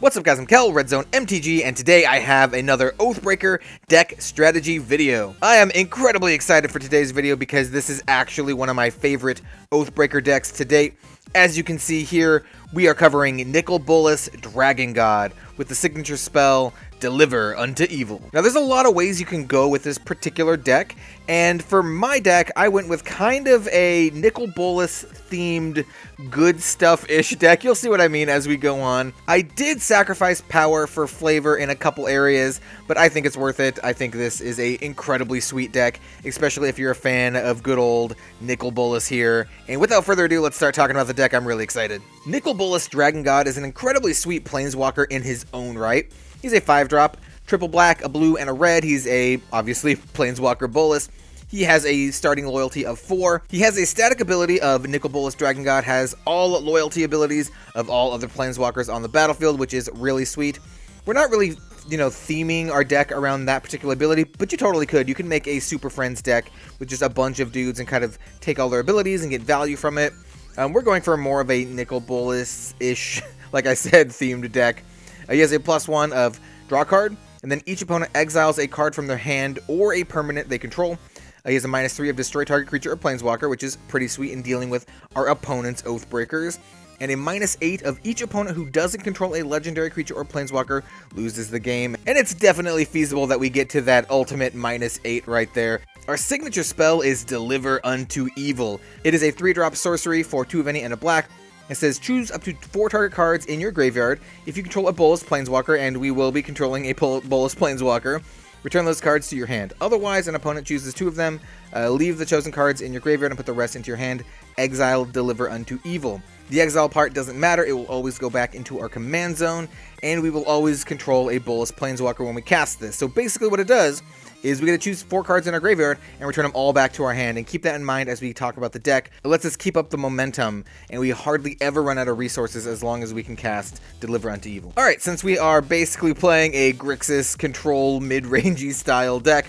What's up guys, I'm Kel, Red Zone MTG, and today I have another Oathbreaker deck strategy video. I am incredibly excited for today's video because this is actually one of my favorite Oathbreaker decks to date. As you can see here, we are covering Nicol Bolas Dragon God with the signature spell, Deliver Unto Evil. Now there's a lot of ways you can go with this particular deck, and for my deck, I went with kind of a Nicol Bolas themed good stuff-ish deck. You'll see what I mean as we go on. I did sacrifice power for flavor in a couple areas, but I think it's worth it. I think this is a incredibly sweet deck, especially if you're a fan of good old Nicol Bolas here. And without further ado, let's start talking about the deck. I'm really excited. Nicol Bolas Dragon God is an incredibly sweet planeswalker in his own right. He's a 5-drop, triple black, a blue, and a red. He's a, obviously, Planeswalker Bolas. He has a starting loyalty of 4. He has a static ability of Nicol Bolas Dragon God, has all loyalty abilities of all other Planeswalkers on the battlefield, which is really sweet. We're not really, theming our deck around that particular ability, but you totally could. You can make a Super Friends deck with just a bunch of dudes and kind of take all their abilities and get value from it. We're going for more of a Nicol Bolas-ish, like I said, themed deck. He has a +1 of draw card, and then each opponent exiles a card from their hand or a permanent they control. He has a -3 of destroy target creature or planeswalker, which is pretty sweet in dealing with our opponent's Oathbreakers. And a -8 of each opponent who doesn't control a legendary creature or planeswalker loses the game. And it's definitely feasible that we get to that ultimate -8 right there. Our signature spell is Deliver Unto Evil. It is a 3-drop sorcery for 2 of any and a black. It says choose up to 4 target cards in your graveyard if you control a Bolas Planeswalker, and we will be controlling a Bolas Planeswalker. Return those cards to your hand. Otherwise, an opponent chooses 2 of them. Leave the chosen cards in your graveyard and put the rest into your hand. Exile Deliver Unto Evil. The exile part doesn't matter. It will always go back into our command zone, and we will always control a Bolas Planeswalker when we cast this. So basically what it does is we get to choose 4 cards in our graveyard and return them all back to our hand, and keep that in mind as we talk about the deck. It lets us keep up the momentum, and we hardly ever run out of resources as long as we can cast Deliver Unto Evil. Alright, since we are basically playing a Grixis control mid-rangey style deck,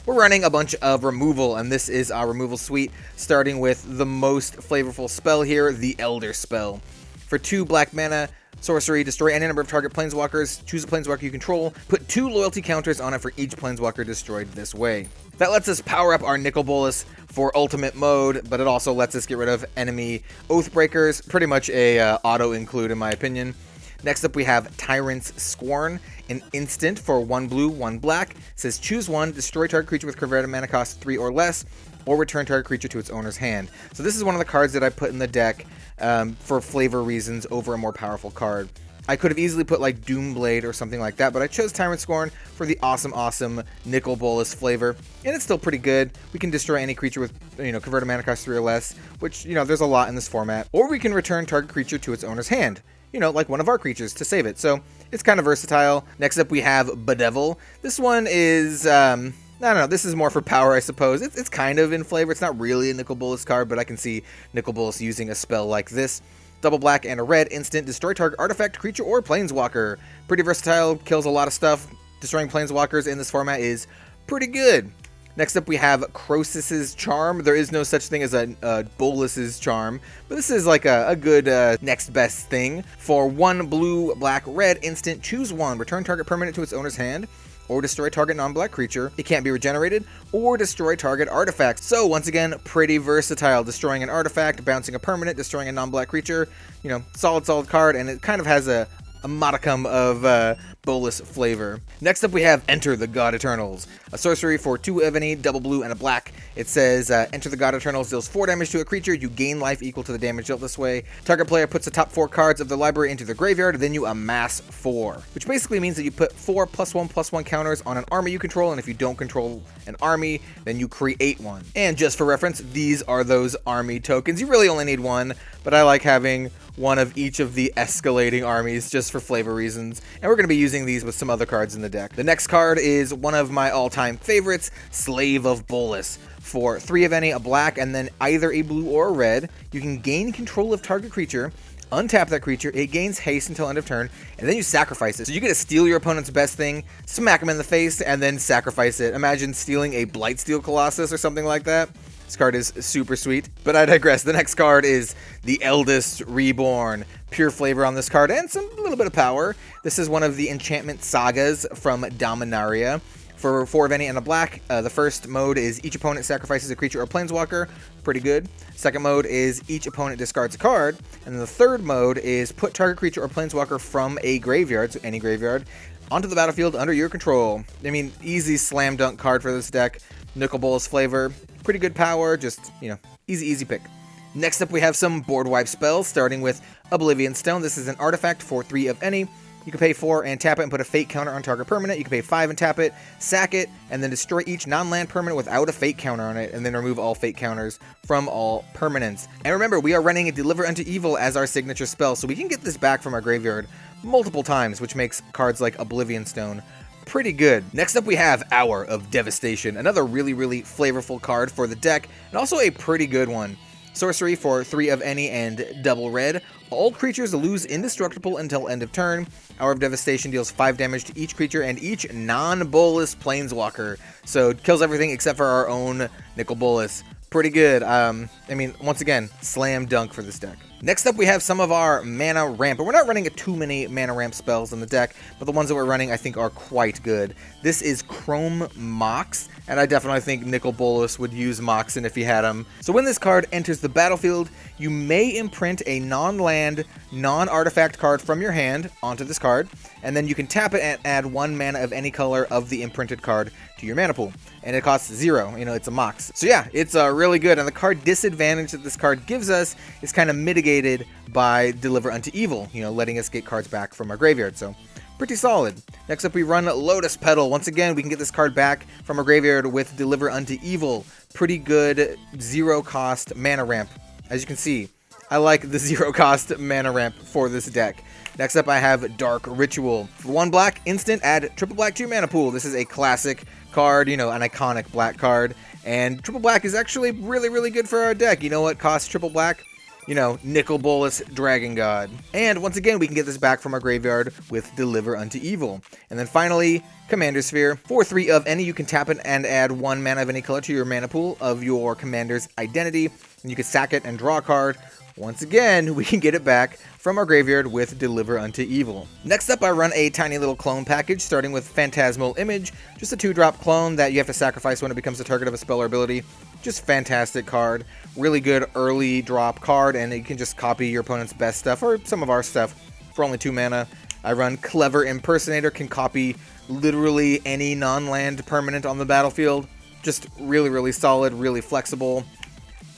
we're running a bunch of removal, and this is our removal suite, starting with the most flavorful spell here, the Elder Spell. For 2 black mana, sorcery, destroy any number of target planeswalkers, choose a planeswalker you control, put 2 loyalty counters on it for each planeswalker destroyed this way. That lets us power up our Nicol Bolas for ultimate mode, but it also lets us get rid of enemy Oathbreakers, pretty much a auto-include in my opinion. Next up we have Tyrant's Scorn, an instant for 1 blue, 1 black. It says choose 1, destroy target creature with converted mana cost 3 or less, or return target creature to its owner's hand. So this is one of the cards that I put in the deck for flavor reasons over a more powerful card. I could have easily put like Doomblade or something like that, but I chose Tyrant Scorn for the awesome Nicol Bolas flavor, and it's still pretty good. We can destroy any creature with, converted mana cost 3 or less, which, there's a lot in this format. Or we can return target creature to its owner's hand, like one of our creatures to save it. So it's kind of versatile. Next up we have Bedevil. This one is, I don't know, this is more for power, I suppose. It's kind of in flavor. It's not really a Nicol Bolas card, but I can see Nicol Bolas using a spell like this. Double black and a red, instant, destroy target artifact, creature, or planeswalker. Pretty versatile, kills a lot of stuff. Destroying planeswalkers in this format is pretty good. Next up we have Crosis's Charm. There is no such thing as a Bolas's Charm, but this is like a good next best thing. For 1 blue, black, red, instant, choose 1, return target permanent to its owner's hand, or destroy target non-black creature. It can't be regenerated, or destroy target artifact. So once again, pretty versatile. Destroying an artifact, bouncing a permanent, destroying a non-black creature. Solid card, and it kind of has a modicum of Bolas flavor. Next up we have Enter the God Eternals, a sorcery for 2 of any, double blue, and a black. It says Enter the God Eternals deals 4 damage to a creature. You gain life equal to the damage dealt this way. Target player puts the top 4 cards of the library into their graveyard, then you amass 4, which basically means that you put 4 +1/+1 counters on an army you control, and if you don't control an army, then you create one. And just for reference, these are those army tokens. You really only need 1, but I like having 1 of each of the escalating armies just for flavor reasons, and we're going to be using these with some other cards in the deck. The next card is one of my all-time favorites, Slave of Bolas. For 3 of any, a black, and then either a blue or a red, you can gain control of target creature, untap that creature, it gains haste until end of turn, and then you sacrifice it. So you get to steal your opponent's best thing, smack him in the face, and then sacrifice it. Imagine stealing a Blightsteel Colossus or something like that. This card is super sweet, but I digress. The next card is the Eldest Reborn. Pure flavor on this card and some little bit of power. This is one of the enchantment sagas from Dominaria. For 4 of any and a black, the first mode is each opponent sacrifices a creature or planeswalker. Pretty good. Second mode is each opponent discards a card. And then the third mode is put target creature or planeswalker from a graveyard, so any graveyard, onto the battlefield under your control. I mean, easy slam dunk card for this deck. Nicol Bolas flavor. Pretty good power, just, you know, easy peck. Next up we have some board wipe spells, starting with Oblivion Stone. This is an artifact for 3 of any. You can pay 4 and tap it and put a fate counter on target permanent. You can pay 5 and tap it, sack it, and then destroy each non-land permanent without a fate counter on it, and then remove all fate counters from all permanents. And remember, we are running a Deliver Unto Evil as our signature spell, so we can get this back from our graveyard multiple times, which makes cards like Oblivion Stone pretty good. Next up we have Hour of Devastation, another really flavorful card for the deck, and also a pretty good one. Sorcery for 3 of any and double red. All creatures lose indestructible until end of turn. Hour of Devastation deals 5 damage to each creature and each non-Bolas planeswalker. So it kills everything except for our own Nicol Bolas. Pretty good. I mean, once again, slam dunk for this deck. Next up, we have some of our mana ramp. But we're not running too many mana ramp spells in the deck, but the ones that we're running, I think, are quite good. This is Chrome Mox, and I definitely think Nicol Bolas would use Moxen if he had him. So when this card enters the battlefield, you may imprint a non-land, non-artifact card from your hand onto this card, and then you can tap it and add 1 mana of any color of the imprinted card to your mana pool. And it costs 0, you know, it's a Mox. So yeah, it's really good, and the card disadvantage that this card gives us is kind of mitigated by Deliver Unto Evil, you know, letting us get cards back from our graveyard, so pretty solid. Next up we run Lotus Petal. Once again, we can get this card back from our graveyard with Deliver Unto Evil. Pretty good 0 cost mana ramp. As you can see, I like the 0 cost mana ramp for this deck. Next up I have Dark Ritual. For 1 black, instant, add triple black to your mana pool. This is a classic card, you know, an iconic black card. And triple black is actually really good for our deck. You know what costs triple black? You know, Nicol Bolas Dragon God. And once again, we can get this back from our graveyard with Deliver Unto Evil. And then finally, Commander Sphere. For 3 of any, you can tap it and add 1 mana of any color to your mana pool of your commander's identity. And you can sack it and draw a card. Once again, we can get it back from our graveyard with Deliver Unto Evil. Next up, I run a tiny little clone package, starting with Phantasmal Image, just a 2-drop clone that you have to sacrifice when it becomes the target of a spell or ability. Just fantastic card, really good early drop card, and you can just copy your opponent's best stuff, or some of our stuff, for only 2 mana. I run Clever Impersonator, can copy literally any non-land permanent on the battlefield. Just really solid, really flexible.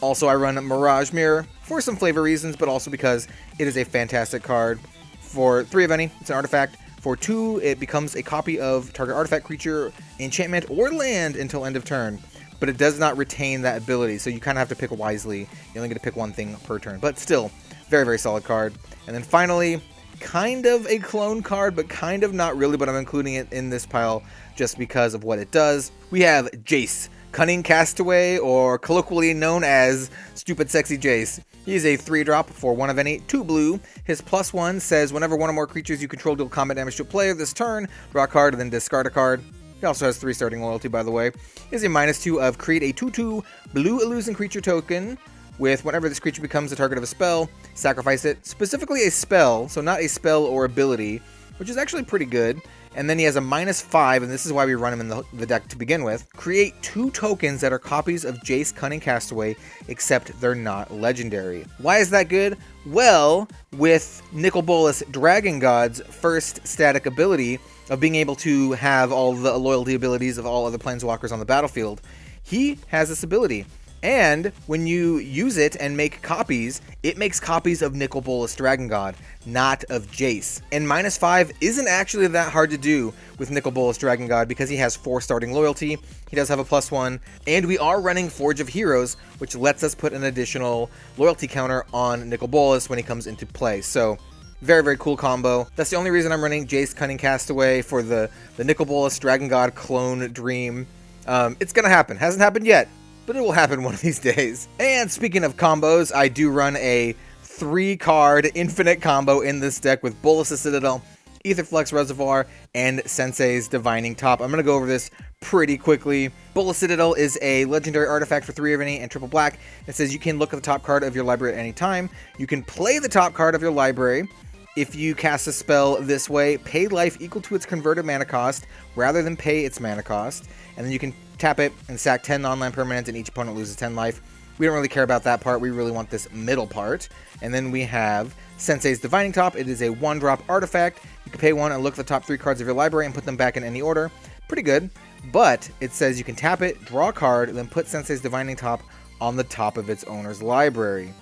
Also, I run Mirage Mirror for some flavor reasons, but also because it is a fantastic card. For 3 of any, it's an artifact. For 2, it becomes a copy of target artifact, creature, enchantment, or land until end of turn. But it does not retain that ability, so you kind of have to pick wisely. You only get to pick 1 thing per turn, but still, very solid card. And then finally, kind of a clone card, but kind of not really, but I'm including it in this pile just because of what it does. We have Jace, Cunning Castaway, or colloquially known as Stupid Sexy Jace. He is a 3-drop for 1 of any, 2 blue. His +1 says whenever 1 or more creatures you control deal combat damage to a player this turn, draw a card and then discard a card. He also has 3 starting loyalty, by the way. He is a -2 of create a 2/2 blue illusion creature token with whenever this creature becomes the target of a spell, sacrifice it. Specifically a spell, so not a spell or ability, which is actually pretty good. And then he has a -5, and this is why we run him in the deck to begin with. Create 2 tokens that are copies of Jace Cunning Castaway, except they're not legendary. Why is that good? Well, with Nicol Bolas Dragon God's first static ability of being able to have all the loyalty abilities of all other planeswalkers on the battlefield, he has this ability. And when you use it and make copies, it makes copies of Nicol Bolas Dragon God, not of Jace. And -5 isn't actually that hard to do with Nicol Bolas Dragon God because he has 4 starting loyalty, he does have a +1, and we are running Forge of Heroes, which lets us put an additional loyalty counter on Nicol Bolas when he comes into play. So very cool combo. That's the only reason I'm running Jace Cunning Castaway for the Nicol Bolas Dragon God clone dream. It's gonna happen. Hasn't happened yet, but it will happen one of these days. And speaking of combos, I do run a 3-card infinite combo in this deck with Bolas' Citadel, Aetherflux Reservoir, and Sensei's Divining Top. I'm going to go over this pretty quickly. Bolas Citadel is a legendary artifact for 3 of any and triple black. It says you can look at the top card of your library at any time. You can play the top card of your library. If you cast a spell this way, pay life equal to its converted mana cost rather than pay its mana cost. And then you can tap it and sack 10 non-land permanents and each opponent loses 10 life. We don't really care about that part. We really want this middle part. And then we have Sensei's Divining Top. It is a 1-drop artifact. You can pay 1 and look at the top 3 cards of your library and put them back in any order. Pretty good. But it says you can tap it, draw a card, then put Sensei's Divining Top on the top of its owner's library.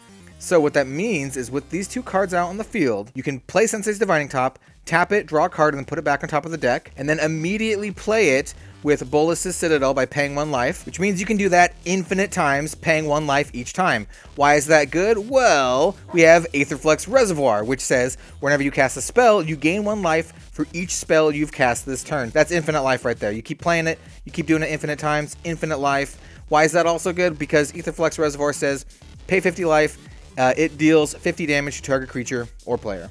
So what that means is with these 2 cards out on the field, you can play Sensei's Divining Top, tap it, draw a card, and then put it back on top of the deck, and then immediately play it with Bolas' Citadel by paying 1 life, which means you can do that infinite times, paying 1 life each time. Why is that good? Well, we have Aetherflux Reservoir, which says whenever you cast a spell, you gain 1 life for each spell you've cast this turn. That's infinite life right there. You keep playing it, you keep doing it infinite times, infinite life. Why is that also good? Because Aetherflux Reservoir says pay 50 life, it deals 50 damage to target creature or player.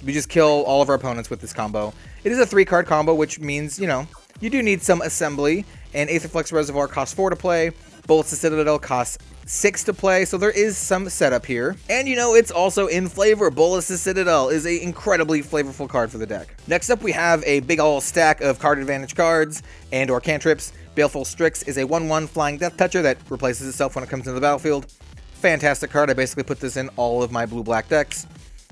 We just kill all of our opponents with this combo. It is a 3-card combo, which means, you know, you do need some assembly, and Aetherflux Reservoir costs 4 to play, Bolas Citadel costs 6 to play, so there is some setup here. And you know, it's also in flavor. Bolas Citadel is an incredibly flavorful card for the deck. Next up, we have a big ol' stack of card advantage cards and or cantrips. Baleful Strix is a 1/1 flying death toucher that replaces itself when it comes into the battlefield. Fantastic card. I basically put this in all of my blue-black decks.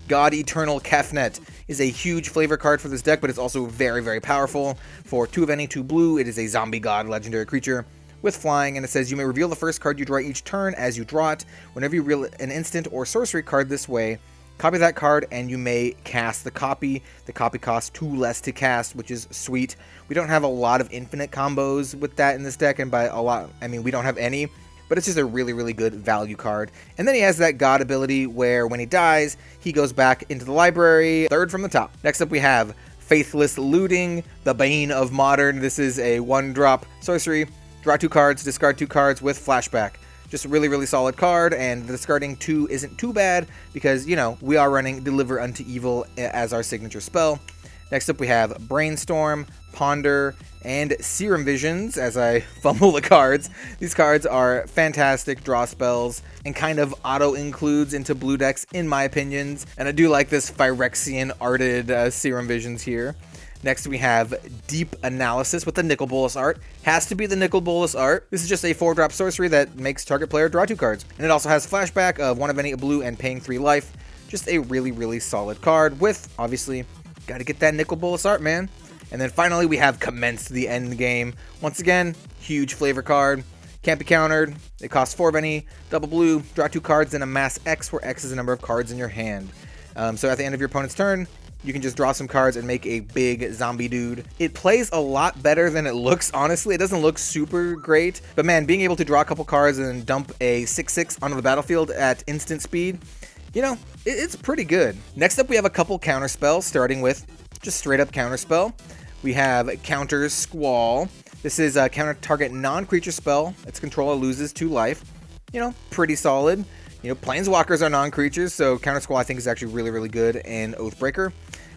God Eternal Kefnet is a huge flavor card for this deck, but it's also very, very powerful. For 2 of any, 2 blue, it is a zombie god legendary creature with flying, and it says you may reveal the first card you draw each turn as you draw it. Whenever you reveal an instant or sorcery card this way, copy that card and you may cast the copy. The copy costs 2 less to cast, which is sweet. We don't have a lot of infinite combos with that in this deck, and by a lot, I mean we don't have any. But it's just a really, really good value card. And then he has that God ability where when he dies, he goes back into the library, 3rd from the top. Next up we have Faithless Looting, the bane of modern. This is a 1-drop sorcery. Draw 2 cards, discard 2 cards with flashback. Just a really, really solid card, and the discarding 2 isn't too bad because, you know, we are running Deliver Unto Evil as our signature spell. Next up we have Brainstorm, Ponder, and Serum Visions as I fumble the cards. These cards are fantastic draw spells and kind of auto-includes into blue decks in my opinions. And I do like this Phyrexian arted Serum Visions here. Next we have Deep Analysis with the Nicol Bolas art. Has to be the Nicol Bolas art. This is just a 4-drop sorcery that makes target player draw 2 cards. And it also has flashback of 1 of any blue and paying 3 life. Just a really, really solid card with, obviously, gotta get that Nicol Bolas art, man. And then finally, we have Commence the End Game. Once again, huge flavor card. Can't be countered. It costs 4 of any, double blue, draw 2 cards, and amass X, where X is the number of cards in your hand. So at the end of your opponent's turn, you can just draw some cards and make a big zombie dude. It plays a lot better than it looks, honestly. It doesn't look super great. But man, being able to draw a couple cards and then dump a 6/6 onto the battlefield at instant speed, you know, it's pretty good. Next up, we have a couple counter spells, starting with just straight up counter spell. We have Counter's Squall. This is a counter target non-creature spell. Its controller loses 2 life. You know, pretty solid. You know, Planeswalkers are non-creatures, so Counter Squall I think is actually really, really good in Oathbreaker.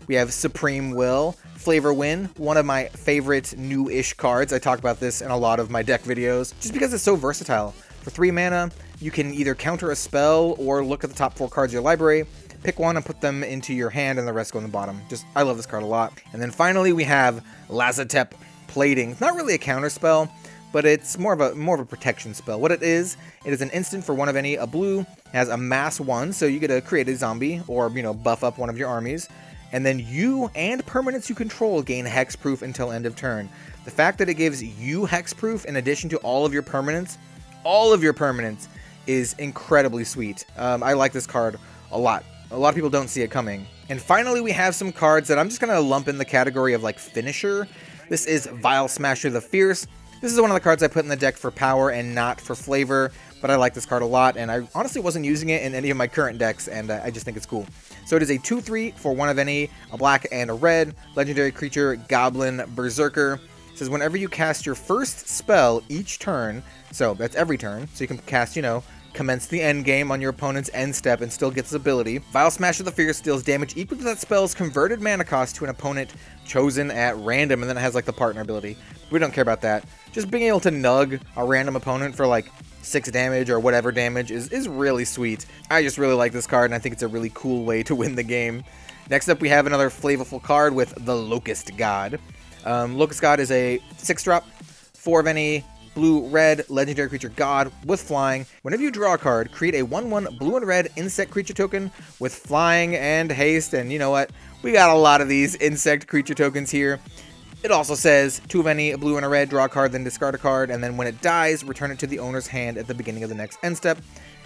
We have Supreme Will, Flavor Win, one of my favorite new-ish cards. I talk about this in a lot of my deck videos, just because it's so versatile. For 3 mana, you can either counter a spell or look at the top 4 cards of your library, pick one and put them into your hand, and the rest go in the bottom. I love this card a lot. And then finally, we have Lazotep Plating. It's not really a counter spell, but it's more of a protection spell. What it is an instant for 1 of any, a blue, it has a mass 1, so you get to create a zombie or, you know, buff up one of your armies. And then you and permanents you control gain hexproof until end of turn. The fact that it gives you hexproof in addition to all of your permanents, is incredibly sweet. I like this card a lot. A lot of people don't see it coming. And finally, we have some cards that I'm just going to lump in the category of like finisher. This is Vile Smasher the Fierce. This is one of the cards I put in the deck for power and not for flavor, but I like this card a lot, and I honestly wasn't using it in any of my current decks, and I just think it's cool. So it is a 2/3 for 1 of any, a black and a red, legendary creature, Goblin Berserker. It says whenever you cast your first spell each turn, so that's every turn, so you can cast, you know, Commence the End Game on your opponent's end step and still gets this ability. Vile Smasher the Fierce deals damage equal to that spell's converted mana cost to an opponent chosen at random, and then it has like the partner ability. We don't care about that. Just being able to nug a random opponent for like 6 damage or whatever damage is really sweet. I just really like this card, and I think it's a really cool way to win the game. Next up, we have another flavorful card with the Locust God. Locust God is a 6-drop, 4 of any, blue-red, legendary creature god with flying. Whenever you draw a card, create a 1/1 blue and red insect creature token with flying and haste, and you know what? We got a lot of these insect creature tokens here. It also says 2 of any, a blue and a red, draw a card, then discard a card, and then when it dies, return it to the owner's hand at the beginning of the next end step.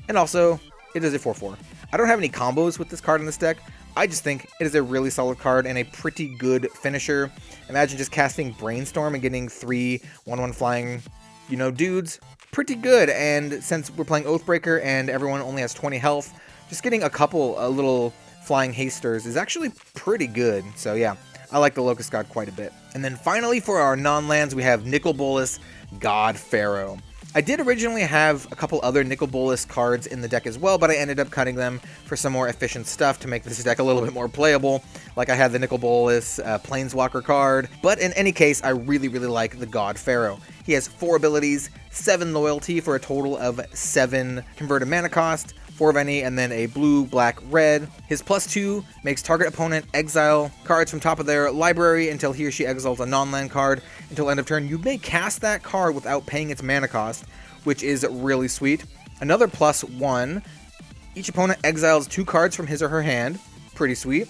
And also, it is a 4/4. I don't have any combos with this card in this deck. I just think it is a really solid card and a pretty good finisher. Imagine just casting Brainstorm and getting 3 1/1 flying, you know, dudes. Pretty good, and since we're playing Oathbreaker and everyone only has 20 health, just getting a couple little flying hasters is actually pretty good. So yeah, I like the Locust God quite a bit. And then finally for our non-lands, we have Nicol Bolas, God Pharaoh. I did originally have a couple other Nicol Bolas cards in the deck as well, but I ended up cutting them for some more efficient stuff to make this deck a little bit more playable. Like I had the Nicol Bolas Planeswalker card, but in any case, I really like the God Pharaoh. He has 4 abilities, 7 loyalty for a total of 7 converted mana cost, 4 of any, and then a blue, black, red. His +2 makes target opponent exile cards from top of their library until he or she exiles a non-land card. Until end of turn, you may cast that card without paying its mana cost, which is really sweet. Another +1, each opponent exiles 2 cards from his or her hand. Pretty sweet.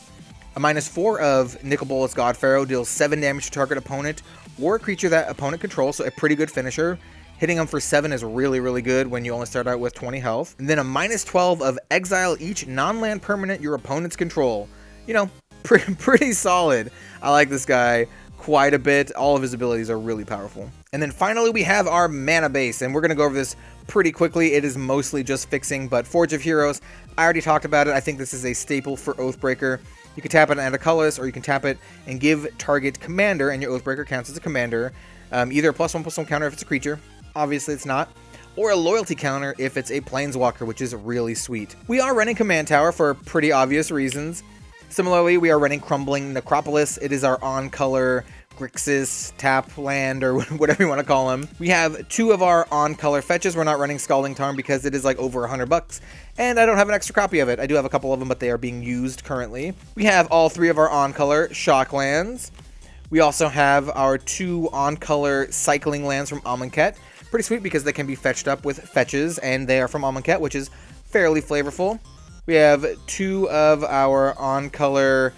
A -4 of Nicol Bolas God Pharaoh deals 7 damage to target opponent or a creature that opponent controls, so a pretty good finisher. Hitting them for 7 is really good when you only start out with 20 health. And then a -12 of exile each non-land permanent your opponents control. You know, pretty solid. I like this guy quite a bit. All of his abilities are really powerful. And then finally we have our mana base, and we're going to go over this pretty quickly. It is mostly just fixing, but Forge of Heroes, I already talked about it. I think this is a staple for Oathbreaker. You can tap it and add a colorless, or you can tap it and give target commander, and your Oathbreaker counts as a commander. Either a +1/+1 counter if it's a creature. Obviously it's not, or a loyalty counter if it's a planeswalker, which is really sweet. We are running Command Tower for pretty obvious reasons. Similarly, we are running Crumbling Necropolis. It is our on-color Grixis tap land, or whatever you want to call them. We have 2 of our on-color fetches. We're not running Scalding Tarn because it is like over $100, and I don't have an extra copy of it. I do have a couple of them, but they are being used currently. We have all 3 of our on-color shock lands. We also have our 2 on-color cycling lands from Amonkhet. Pretty sweet because they can be fetched up with fetches, and they are from Amonkhet, which is fairly flavorful. We have 2 of our on-color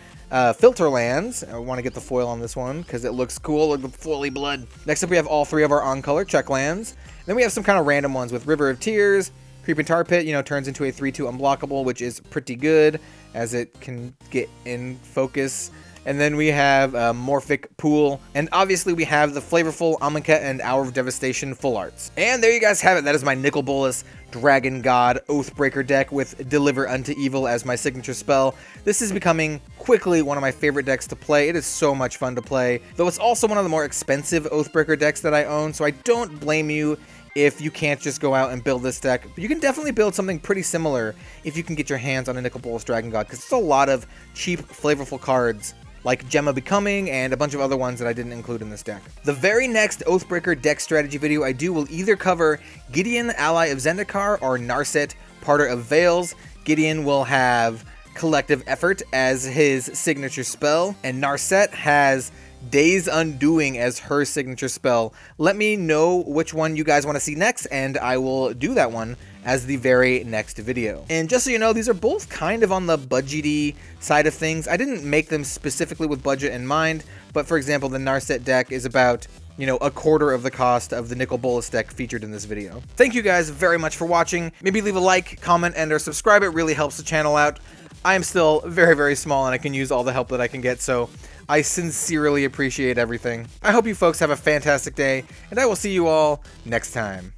filter lands. I want to get the foil on this one because it looks cool, like the foily blood. Next up, we have all 3 of our on-color check lands. Then we have some kind of random ones with River of Tears. Creeping Tar Pit, you know, turns into a 3/2 unblockable, which is pretty good as it can get in focus. And then we have Morphic Pool. And obviously we have the flavorful Amonkhet and Hour of Devastation full arts. And there you guys have it. That is my Nicol Bolas Dragon God Oathbreaker deck with Deliver Unto Evil as my signature spell. This is becoming quickly one of my favorite decks to play. It is so much fun to play. Though it's also one of the more expensive Oathbreaker decks that I own, so I don't blame you if you can't just go out and build this deck. But you can definitely build something pretty similar if you can get your hands on a Nicol Bolas Dragon God, because it's a lot of cheap, flavorful cards like Gemma Becoming and a bunch of other ones that I didn't include in this deck. The very next Oathbreaker deck strategy video I do will either cover Gideon, Ally of Zendikar, or Narset, Parter of Veils. Gideon will have Collective Effort as his signature spell, and Narset has Days Undoing as her signature spell. Let me know which one you guys want to see next, and I will do that one as the very next video. And just so you know, these are both kind of on the budgety side of things. I didn't make them specifically with budget in mind, but for example, the Narset deck is about, you know, a quarter of the cost of the Nicol Bolas deck featured in this video. Thank you guys very much for watching. Maybe leave a like, comment, and or subscribe. It really helps the channel out. I am still very small, and I can use all the help that I can get, so I sincerely appreciate everything. I hope you folks have a fantastic day, and I will see you all next time.